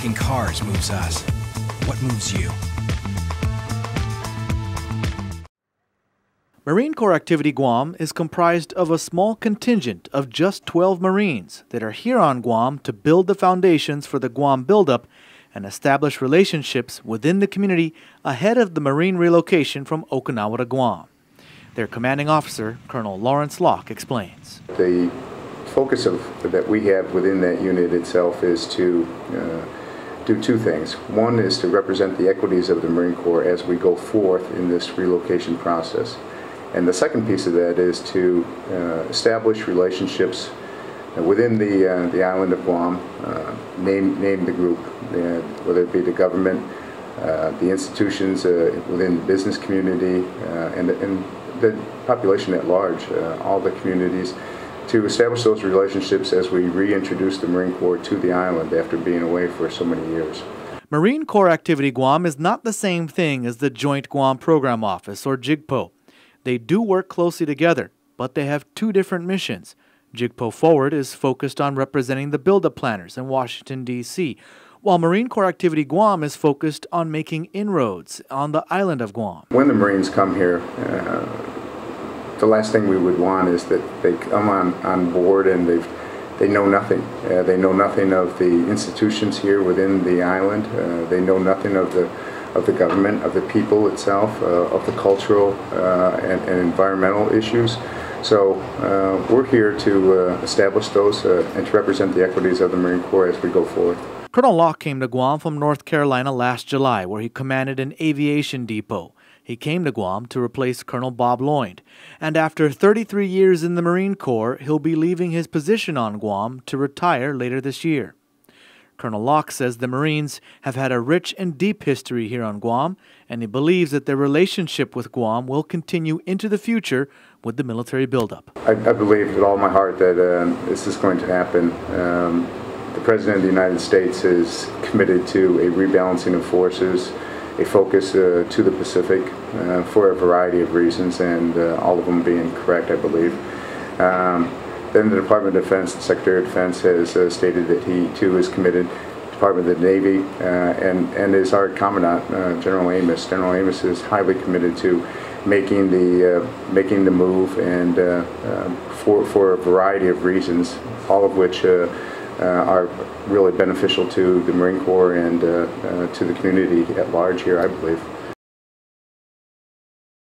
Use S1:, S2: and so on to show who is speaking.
S1: making cars moves us. What moves you?
S2: Marine Corps Activity Guam is comprised of a small contingent of just 12 Marines that are here on Guam to build the foundations for the Guam buildup and establish relationships within the community ahead of the Marine relocation from Okinawa to Guam. Their commanding officer, Colonel Lawrence Locke, explains.
S3: The focus that we have within that unit itself is to do two things. One is to represent the equities of the Marine Corps as we go forth in this relocation process. And the second piece of that is to establish relationships within the island of Guam, name the group, whether it be the government, the institutions within the business community, and the population at large, all the communities, to establish those relationships as we reintroduce the Marine Corps to the island after being away for so many years.
S2: Marine Corps Activity Guam is not the same thing as the Joint Guam Program Office, or JGPO. They do work closely together, but they have two different missions. JGPO Forward is focused on representing the buildup planners in Washington, D.C., while Marine Corps Activity Guam is focused on making inroads on the island of Guam.
S3: When the Marines come here, the last thing we would want is that they come on board and they know nothing. They know nothing of the institutions here within the island. They know nothing of the government, of the people itself, of the cultural and environmental issues. So we're here to establish those and to represent the equities of the Marine Corps as we go forward.
S2: Colonel Locke came to Guam from North Carolina last July, where he commanded an aviation depot. He came to Guam to replace Colonel Bob Lloyd. And after 33 years in the Marine Corps, he'll be leaving his position on Guam to retire later this year. Colonel Locke says the Marines have had a rich and deep history here on Guam, and he believes that their relationship with Guam will continue into the future with the military buildup.
S3: I believe with all my heart that this is going to happen. The President of the United States is committed to a rebalancing of forces, a focus to the Pacific for a variety of reasons, and all of them being correct, I believe. Then the Department of Defense, the Secretary of Defense, has stated that he too is committed. Department of the Navy and is our Commandant, General Amos. General Amos is highly committed to making the move, and for a variety of reasons, all of which are really beneficial to the Marine Corps and to the community at large here, I believe.